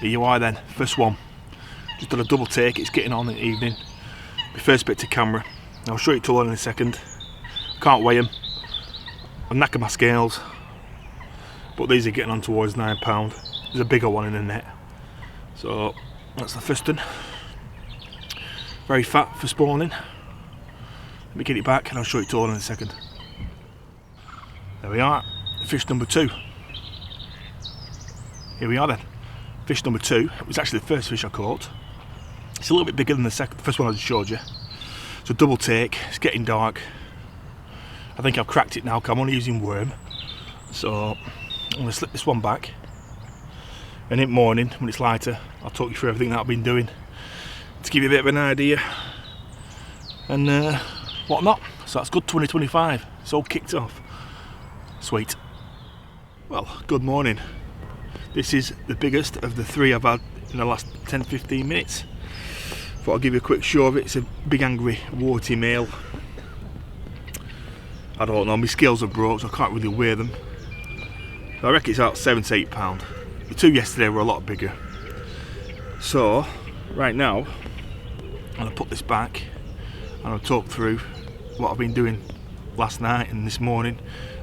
Here you are then, first one. Just done a double take, it's getting on in the evening. My first bit to camera. I'll show you it all in a second. Can't weigh them. I'll knacker my scales. But these are getting on towards £9. There's a bigger one in the net. So that's the first one. Very fat for spawning. Let me get it back and I'll show you it all in a second. There we are, fish number 2. Here we are then. Fish number 2. It was actually the first fish I caught. It's a little bit bigger than the first one I just showed you. It's a double take, it's getting dark. I think I've cracked it now because I'm only using worm. So I'm going to slip this one back. And in the morning, when it's lighter, I'll talk you through everything that I've been doing to give you a bit of an idea and whatnot. So that's good 2025. It's all kicked off. Sweet. Well, good morning. This is the biggest of the 3 I've had in the last 10-15 minutes. Thought I'll give you a quick show of it. It's a big angry warty male. I don't know, my scales are broke so I can't really weigh them. I reckon it's about 7 to 8 pound. The 2 yesterday were a lot bigger. So right now I'm going to put this back and I'll talk through what I've been doing last night and this morning.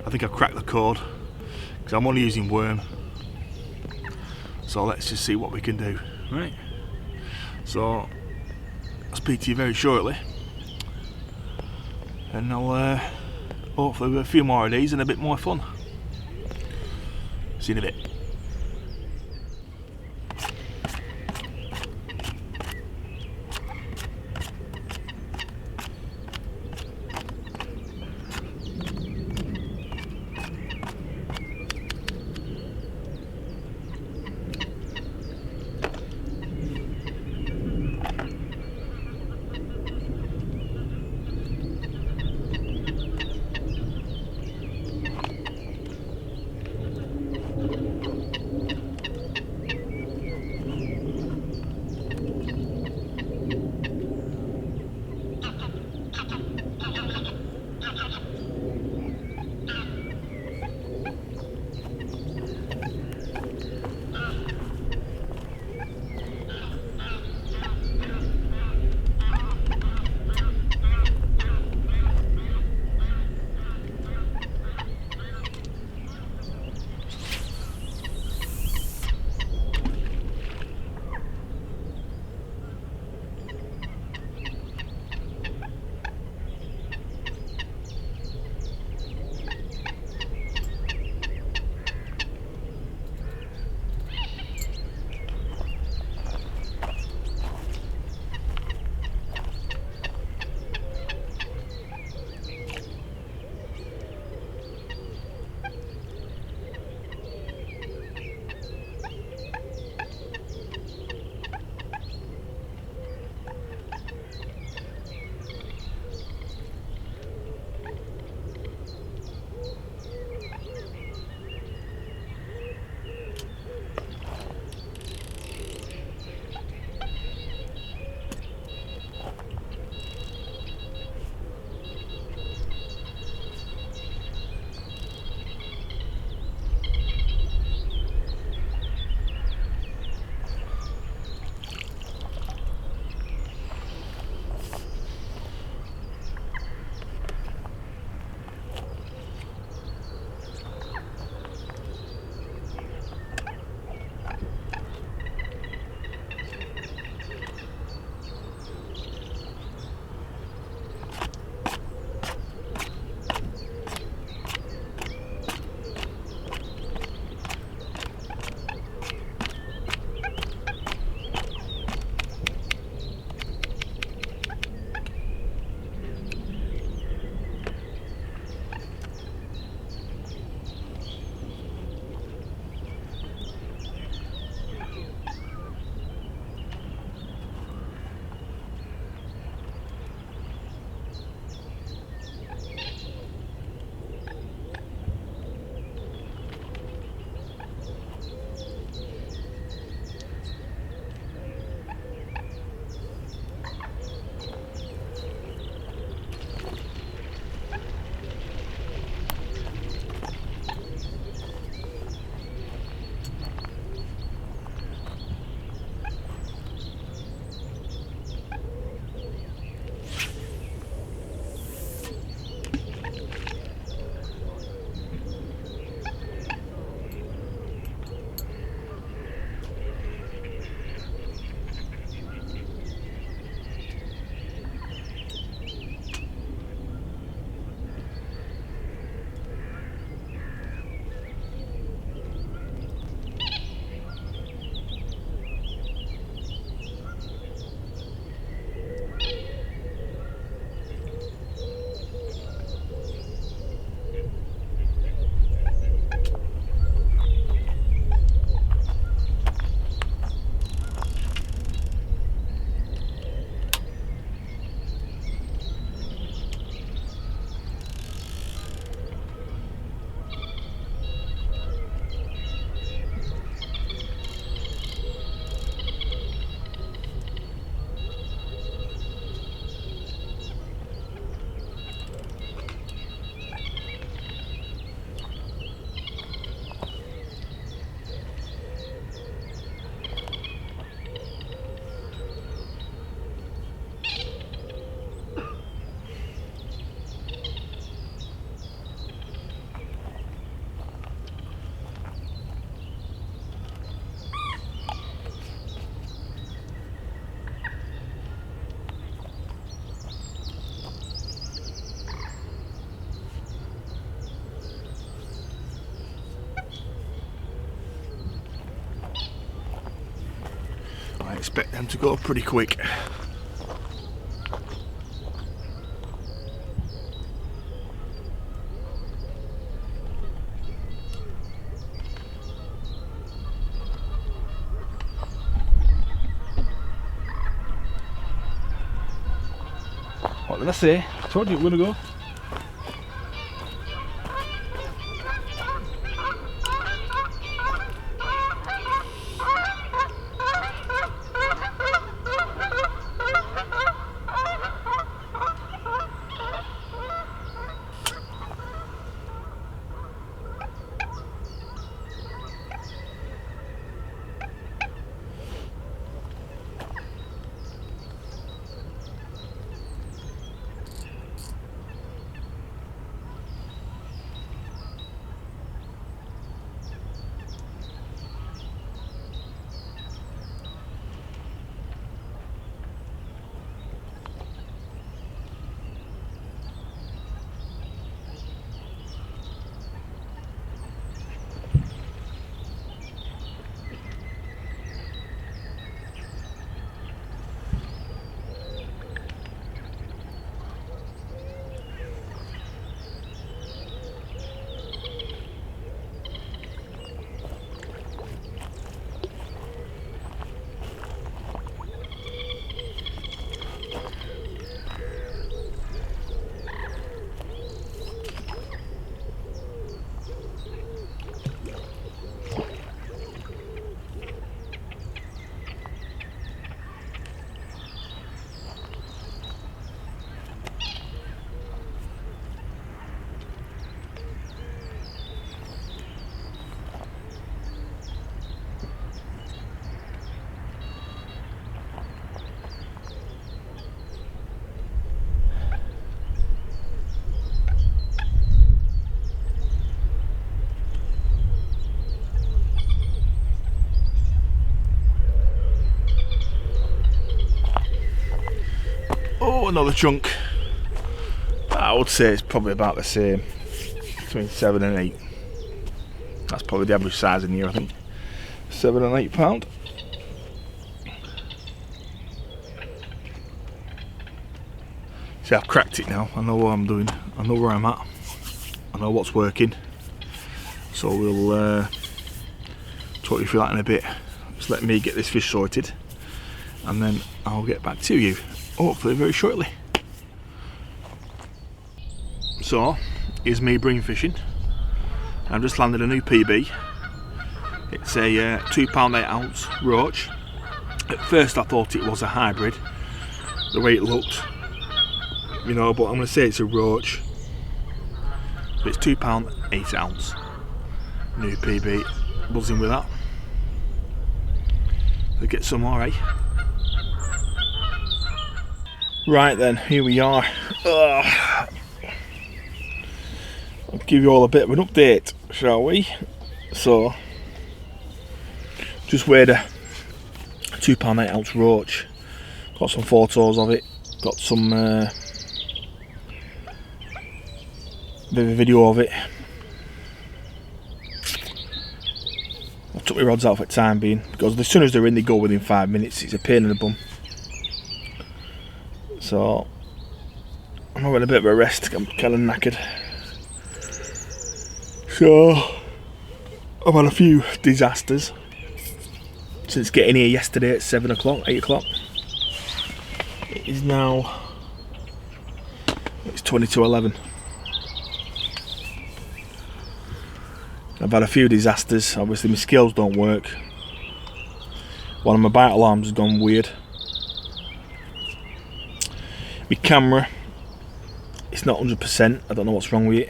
I think I've cracked the code because I'm only using worm. So let's just see what we can do. Right. So I'll speak to you very shortly. And I'll hopefully with a few more of these and a bit more fun. See you in a bit. expect them to go pretty quick. What did I say? I told you it was going to go. Oh, another chunk. I would say it's probably about the same, between 7 and 8. That's probably the average size in here, I think. 7 and 8 pound. See, I've cracked it now. I know what I'm doing. I know where I'm at. I know what's working. So we'll talk you through that in a bit. Just let me get this fish sorted, and then I'll get back to you, hopefully very shortly. So, here's me bream fishing. I've just landed a new PB. It's a 2 pound 8 ounce roach. At first I thought it was a hybrid, the way it looked, you know, but I'm going to say it's a roach. But it's 2 pound 8 ounce. New PB, buzzing with that. We'll get some more, eh? Right then, here we are. I'll give you all a bit of an update, shall we? So, just weighed a 2 pound 8 ounce roach. Got some photos of it. Got some bit of a video of it. I took my rods out for the time being, because as soon as they're in, they go within 5 minutes. It's a pain in the bum. So, I'm having a bit of a rest. I'm kind of knackered. So, I've had a few disasters since getting here yesterday at 7 o'clock, 8 o'clock. It is now, it's 20 to 11. I've had a few disasters. Obviously my scales don't work. One of my bite alarms has gone weird. My camera, it's not 100%. I don't know what's wrong with it.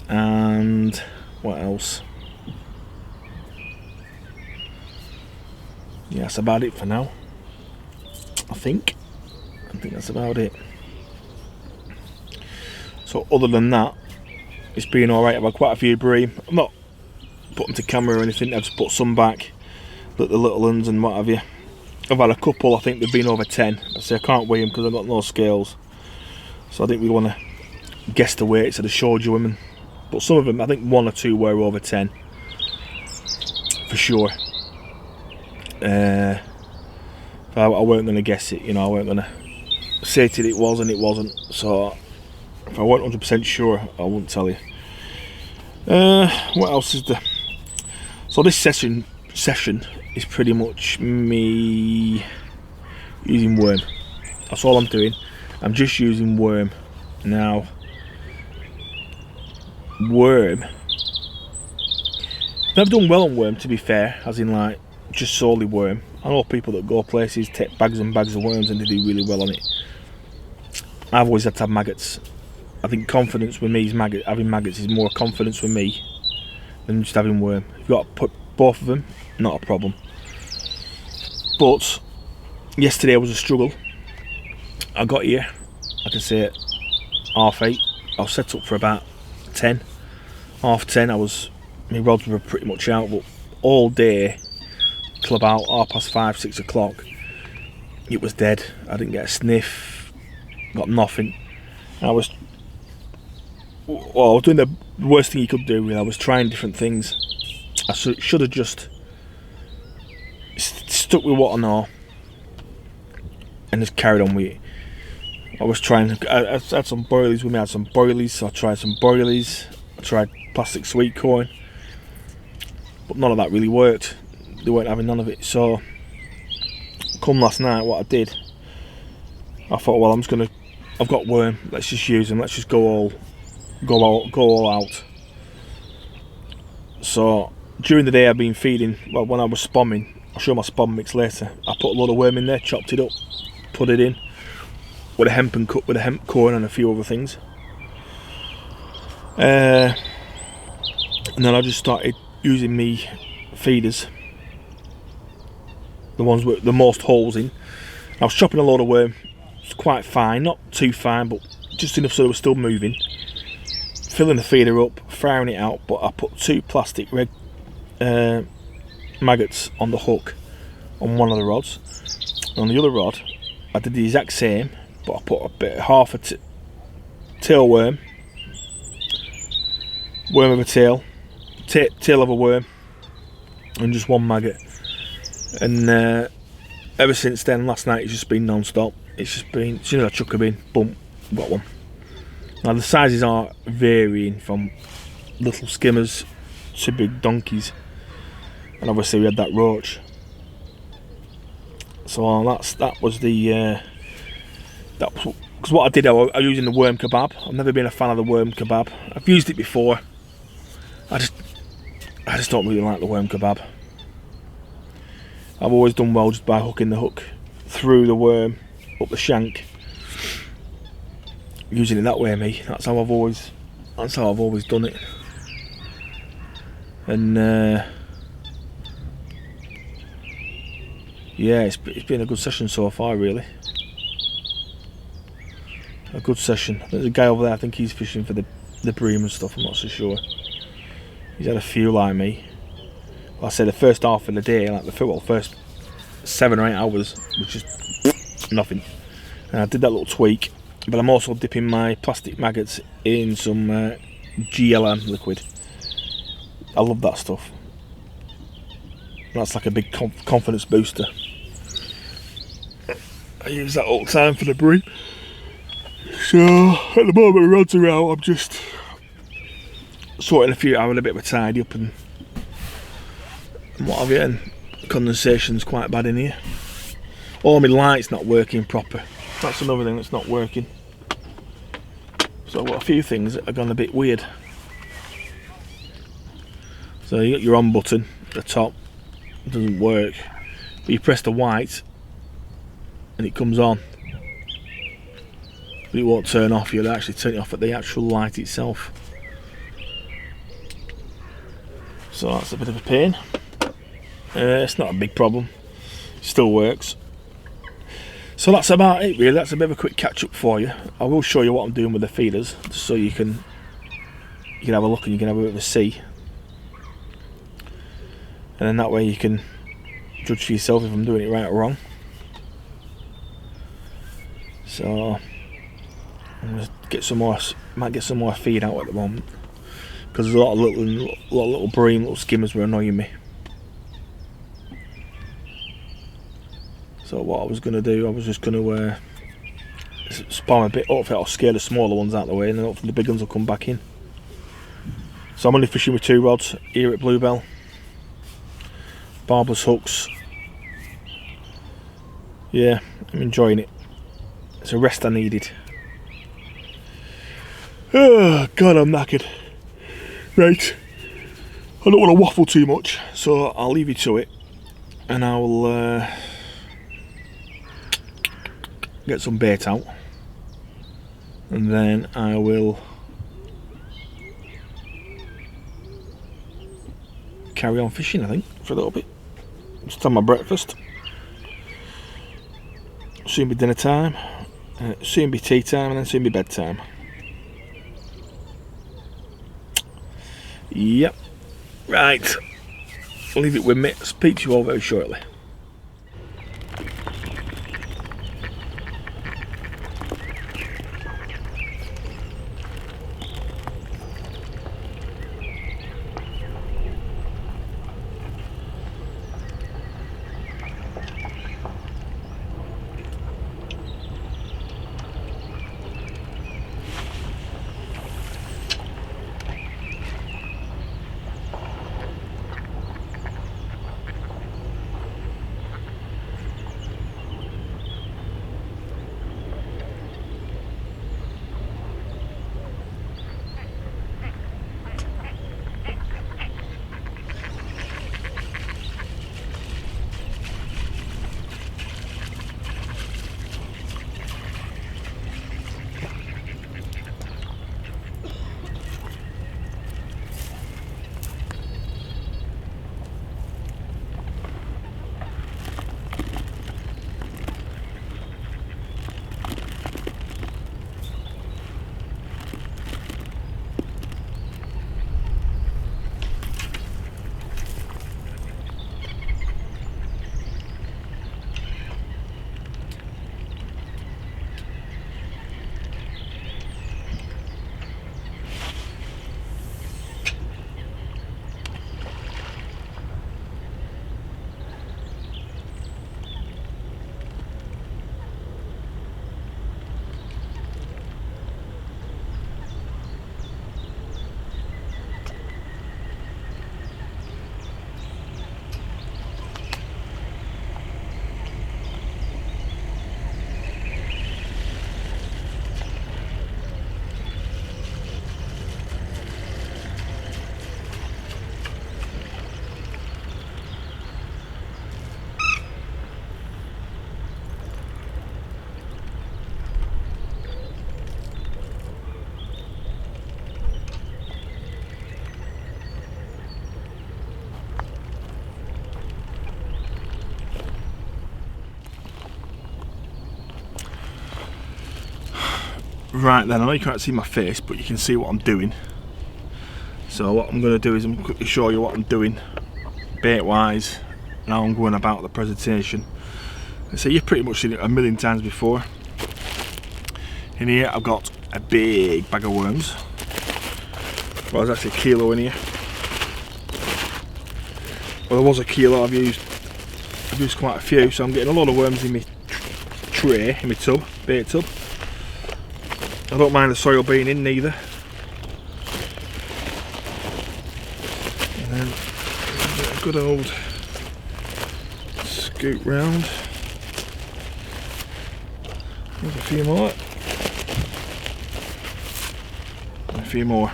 And what else? Yeah, that's about it for now. I think that's about it. So other than that, it's been alright. I've had quite a few bream. I've not put them to camera or anything. I've just put some back, the little ones and what have you. I've had a couple, I think they've been over 10. I say I can't weigh them because I've got no scales. So I think we want to guess the weights of the showed you women. But some of them, I think 1 or 2 were over 10. For sure. I weren't going to guess it, you know, I weren't going to say till it was and it wasn't. So if I weren't 100% sure, I wouldn't tell you. What else is there? So this session is pretty much me using worm. That's all I'm doing. I'm just using worm. Now, worm, I've done well on worm, to be fair, as in like just solely worm. I know people that go places, take bags and bags of worms, and they do really well on it. I've always had to have maggots. I think confidence with me is having maggots is more confidence with me than just having worm. If you've got to put both of them, not a problem. But yesterday was a struggle. I got here, like I say, at 8:30. I was set up for about 10. 10:30, my rods were pretty much out, but all day till about 5:30, 6 o'clock, it was dead. I didn't get a sniff, got nothing. I was doing the worst thing you could do. I was trying different things. I should have just stuck with what I know and just carried on with it. I had some boilies with me. I had some boilies, so I tried some boilies. I tried plastic sweet corn, but none of that really worked. They weren't having none of it. So come last night, what I did, I thought, well, I've got worm, let's just use them, let's just go all out. So during the day I've been feeding, well, when I was spomming, I'll show my spom mix later, I put a load of worm in there, chopped it up, put it in with a hemp corn and a few other things. And then I just started using me feeders, the ones with the most holes in. I was chopping a load of worm. It's quite fine, not too fine, but just enough so it was still moving. Filling the feeder up, firing it out, but I put 2 plastic maggots on the hook on one of the rods. On the other rod, I did the exact same, but I put half a tail worm of a tail of a worm, and just 1 maggot. And ever since then, last night, it's just been non-stop. It's just been, as soon as I chuck them in, boom, got one. Now the sizes are varying from little skimmers to big donkeys, and obviously we had that roach. So that was because what I did, I was using the worm kebab. I've never been a fan of the worm kebab. I've used it before. I just don't really like the worm kebab. I've always done well just by hooking the hook through the worm up the shank, using it that way. That's how I've always done it. And yeah, it's been a good session so far, really. A good session. There's a guy over there, I think he's fishing for the bream and stuff, I'm not so sure. He's had a few like me. Well, I say the first half of the day, like the first 7 or 8 hours, was just nothing. And I did that little tweak, but I'm also dipping my plastic maggots in some GLM liquid. I love that stuff. That's like a big confidence booster. I use that all the time for the bream. So at the moment, the rods are out. I'm just sorting a few out, a bit of a tidy up and what have you. And condensation's quite bad in here. Oh, my light's not working proper. That's another thing that's not working. So I've got a few things that are gone a bit weird. So you got your on button at the top, it doesn't work, but you press the white and it comes on, but it won't turn off. You'll actually turn it off at the actual light itself. So that's a bit of a pain. It's not a big problem, it still works. So that's about it really. That's a bit of a quick catch up for you. I will show you what I'm doing with the feeders, just so you can have a look and you can have a bit of a see. And then that way you can judge for yourself if I'm doing it right or wrong. So I'm gonna get some more. Might get some more feed out at the moment because there's a lot of little bream, little skimmers were annoying me. So what I was going to do, I was just going to spam a bit, hopefully I'll scale the smaller ones out of the way and then hopefully the big ones will come back in. So I'm only fishing with 2 rods here at Bluebell. Barbless hooks. Yeah, I'm enjoying it. It's a rest I needed. Oh God, I'm knackered. Right, I don't want to waffle too much, so I'll leave you to it and I'll get some bait out and then I will carry on fishing, I think, for a little bit. Just have my breakfast. Soon be dinner time, soon be tea time, and then soon be bedtime. Yep. Right. Leave it with me. Speak to you all very shortly. Right then, I know you can't see my face, but you can see what I'm doing. So what I'm going to do is I'm going to quickly show you what I'm doing, bait wise, and how I'm going about the presentation. So you've pretty much seen it a million times before. In here I've got a big bag of worms. Well, there's actually a kilo in here. Well, there was a kilo. I've used quite a few, so I'm getting a lot of worms in my tray, in my tub, bait tub. I don't mind the soil being in neither. And then a good old scoop round. There's a few more. A few more.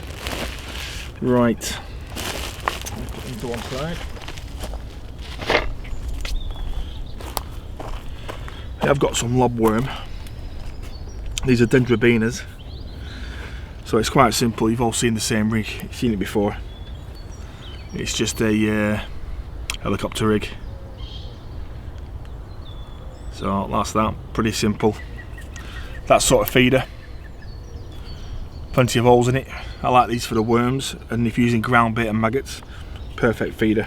Right. Put them to one side. I've got some lobworm. These are dendrobinas. So it's quite simple. You've all seen the same rig. You've seen it before. It's just a helicopter rig. So that's that. Pretty simple. That sort of feeder. Plenty of holes in it. I like these for the worms, and if you're using ground bait and maggots, perfect feeder.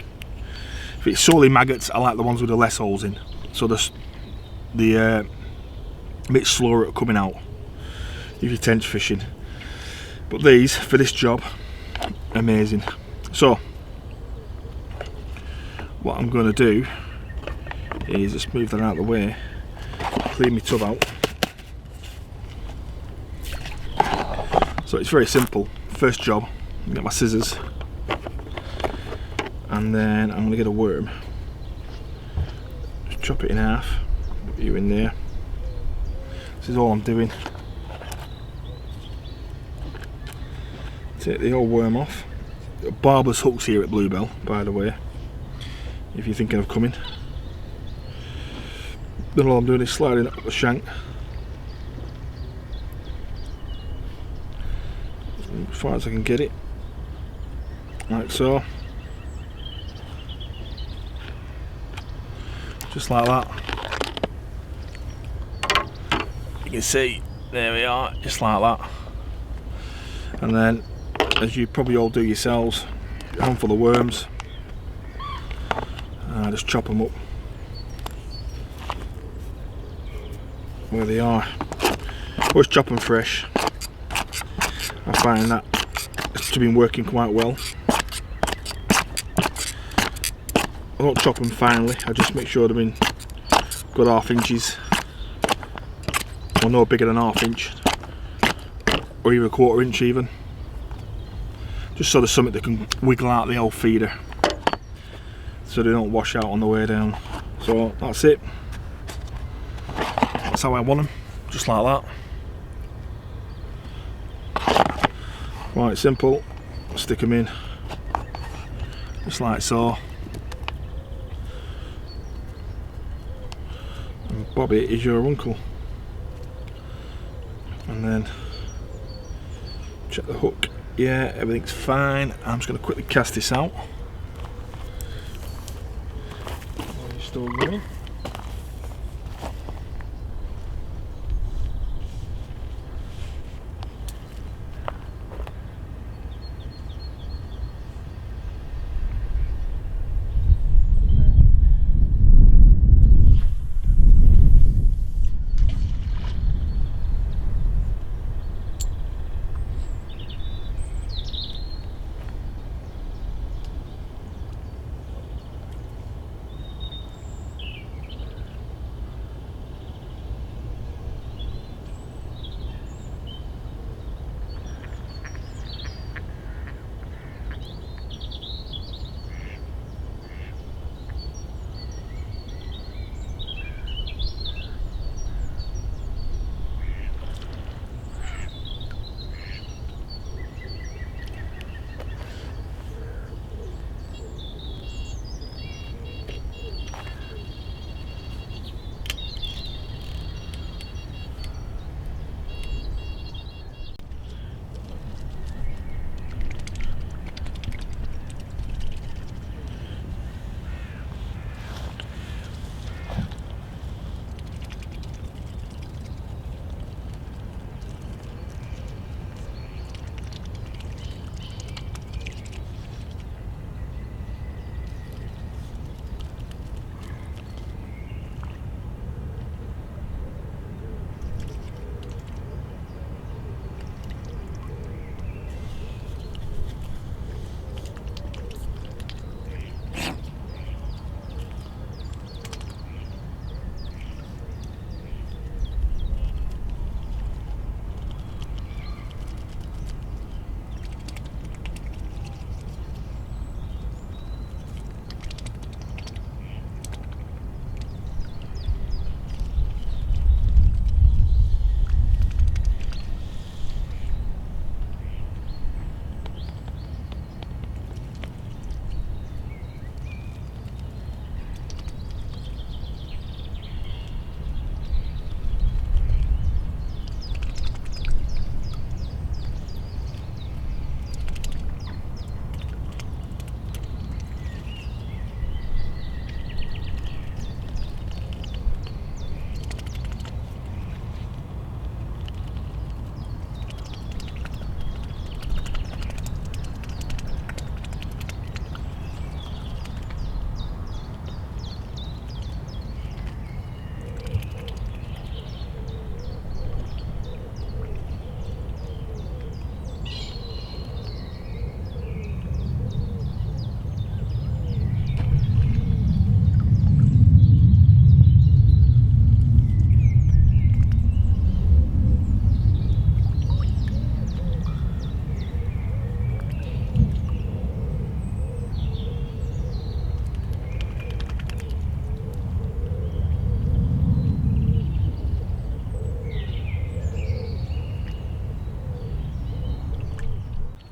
If it's solely maggots, I like the ones with the less holes in. So the a bit slower at coming out if you're tench fishing. But these, for this job, amazing. So what I'm going to do is just move that out of the way, clean my tub out. So it's very simple. First job, get my scissors, and then I'm going to get a worm. Just chop it in half, put you in there. This is all I'm doing. Take the old worm off. Barber's hooks here at Bluebell, by the way, if you're thinking of coming. Then all I'm doing is sliding up the shank as far as I can get it, like so, just like that. You can see, there we are, just like that. And then, as you probably all do yourselves, a handful of worms, just chop them up where they are. Always chop them fresh. I find that it's been working quite well. I don't chop them finely, I just make sure they've been good half inches, or no bigger than half inch, or even a quarter inch even. Just so there's something that can wiggle out the old feeder, so they don't wash out on the way down. So that's it. That's how I want them, just like that. Quite simple. Stick them in, just like so. And Bobby is your uncle. And then check the hook. Yeah, everything's fine. I'm just going to quickly cast this out. While you're still going.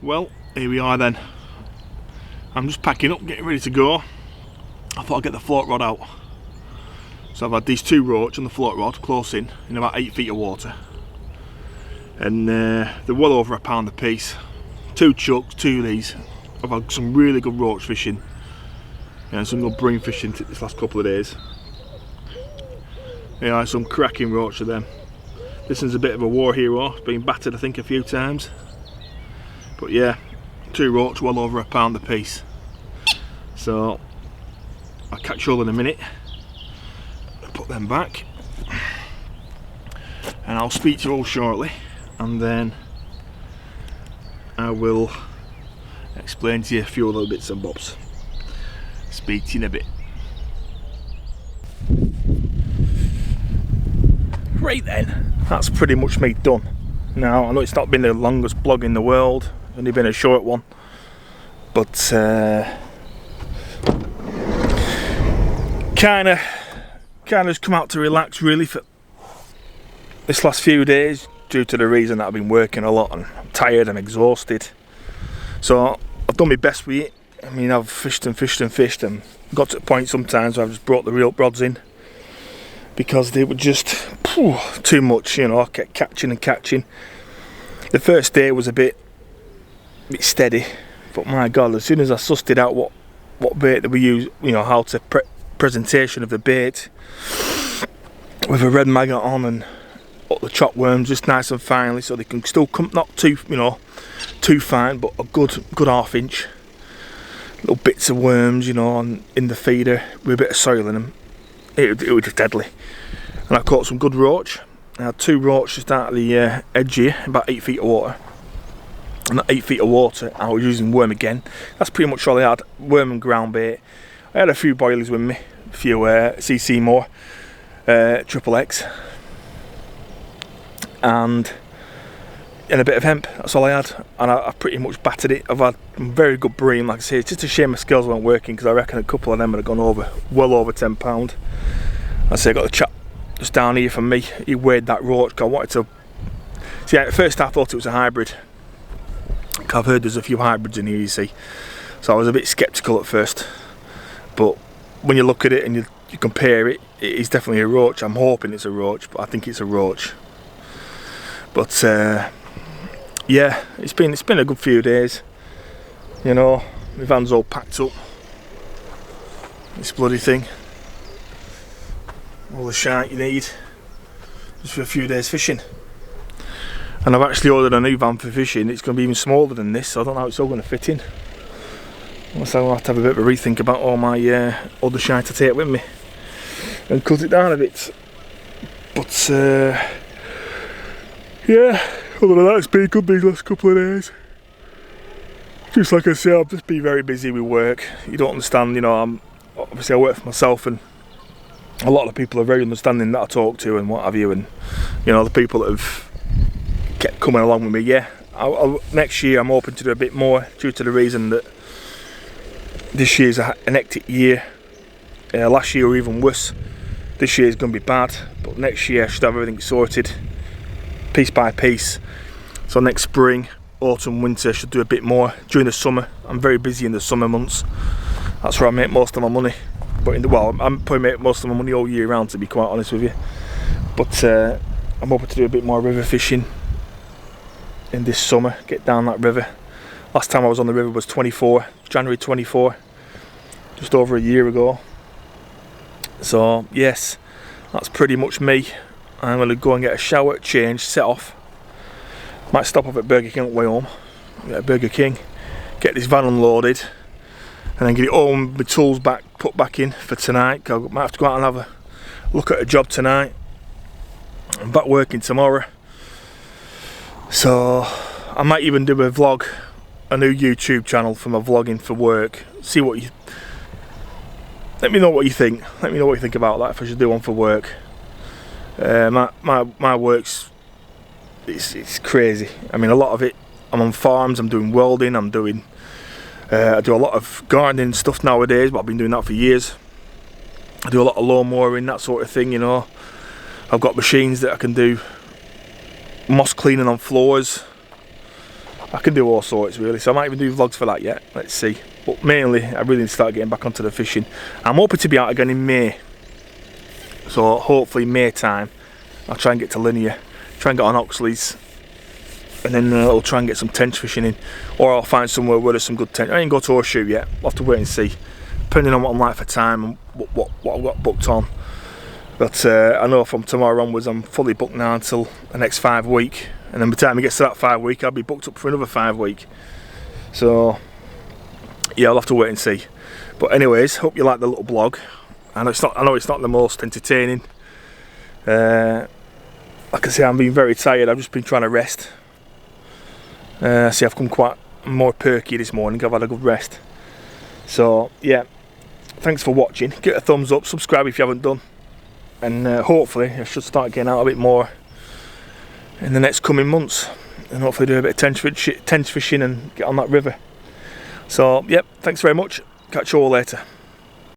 Well, here we are then. I'm just packing up, getting ready to go. I thought I'd get the float rod out. So I've had these 2 roach on the float rod, close in about 8 feet of water. And they're well over £1 a piece. 2 chucks, 2 of these. I've had some really good roach fishing. And some good bream fishing this last couple of days. Yeah, some cracking roach of them. This one's a bit of a war hero. It's been battered I think a few times. But yeah, 2 roach well over £1 a piece. So I'll catch you all in a minute. Put them back. And I'll speak to you all shortly. And then I will explain to you a few other bits and bobs. Speak to you in a bit. Right then, that's pretty much me done. Now, I know it's not been the longest blog in the world, it's only been a short one, but kind of just come out to relax really for this last few days, due to the reason that I've been working a lot and I'm tired and exhausted. So I've done my best with it. I mean, I've fished and got to a point sometimes where I've just brought the real rods in because they were just too much, you know. I kept catching and catching. The first day was a bit steady, but my god, as soon as I sussed it out what bait that we use, you know, how to presentation of the bait with a red maggot on and the chop worms just nice and finely, so they can still come, not too, you know, too fine, but a good ½ inch. Little bits of worms, you know, in the feeder with a bit of soil in them. It was just deadly. And I caught some good roach. I had 2 roach just out of the edge here, about 8 feet of water. And at 8 feet of water, I was using worm again. That's pretty much all I had, worm and ground bait. I had a few boilies with me, a few CC more, triple X. And a bit of hemp, that's all I had, and I pretty much battered it. I've had very good bream, like I say. It's just a shame my scales weren't working, because I reckon a couple of them would have gone over, well over £10. I say I got the chap just down here from me, he weighed that roach, because I wanted to see. At first I thought it was a hybrid, I've heard there's a few hybrids in here, you see, so I was a bit sceptical at first, but when you look at it and you compare it, it is definitely a roach. I'm hoping it's a roach, but I think it's a roach. But yeah, it's been a good few days, you know. My van's all packed up, this bloody thing, all the shite you need just for a few days fishing. And I've actually ordered a new van for fishing. It's going to be even smaller than this, so I don't know how it's all going to fit in, unless I'll have to have a bit of a rethink about all my other shite I take with me and cut it down a bit. But yeah, other than that, it's been good these last couple of days. Just like I say, I've just been very busy with work. You don't understand, you know, obviously I work for myself, and a lot of people are very understanding that I talk to and what have you, and you know, the people that have kept coming along with me. Yeah, next year I'm hoping to do a bit more, due to the reason that this year's an hectic year. Last year were even worse. This year's going to be bad, but next year I should have everything sorted piece by piece. So next spring, autumn, winter, I should do a bit more. During the summer, I'm very busy in the summer months. That's where I make most of my money. But well, I'm probably make most of my money all year round, to be quite honest with you. But I'm hoping to do a bit more river fishing in this summer. Get down that river. Last time I was on the river was January 24, just over a year ago. So yes, that's pretty much me. I'm going to go and get a shower, change, set off. Might stop off at Burger King on the way home. Get a Burger King, get this van unloaded, and then get it home, my tools back, put back in for tonight. I might have to go out and have a look at a job tonight. I'm back working tomorrow. So I might even do a vlog, a new YouTube channel for my vlogging for work. See what you... Let me know what you think. Let me know what you think about that, if I should do one for work. My work's it's crazy. I mean, a lot of it, I'm on farms, I'm doing welding, I do a lot of gardening stuff nowadays, but I've been doing that for years. I do a lot of lawn mowing, that sort of thing, you know. I've got machines that I can do moss cleaning on floors. I can do all sorts really, so I might even do vlogs for that yet. Let's see. But mainly, I really need to start getting back onto the fishing. I'm hoping to be out again in May. So hopefully May time, I'll try and get to Linear, try and get on Oxley's, and then I'll try and get some tench fishing in, or I'll find somewhere where there's some good tench. I ain't got to Horseshoe yet. I'll have to wait and see, depending on what I'm like for time and what I've got booked on. But I know from tomorrow onwards I'm fully booked now until the next 5 weeks, and then by the time it gets to that 5 week, I'll be booked up for another 5 weeks. So yeah, I'll have to wait and see. But anyways, hope you like the little blog. I know it's not the most entertaining. Like I say, I'm being very tired. I've just been trying to rest. See, I've come quite more perky this morning. I've had a good rest. So yeah, thanks for watching. Give it a thumbs up, subscribe if you haven't done, and hopefully I should start getting out a bit more in the next coming months, and hopefully do a bit of tench fishing and get on that river. So yep, thanks very much. Catch you all later.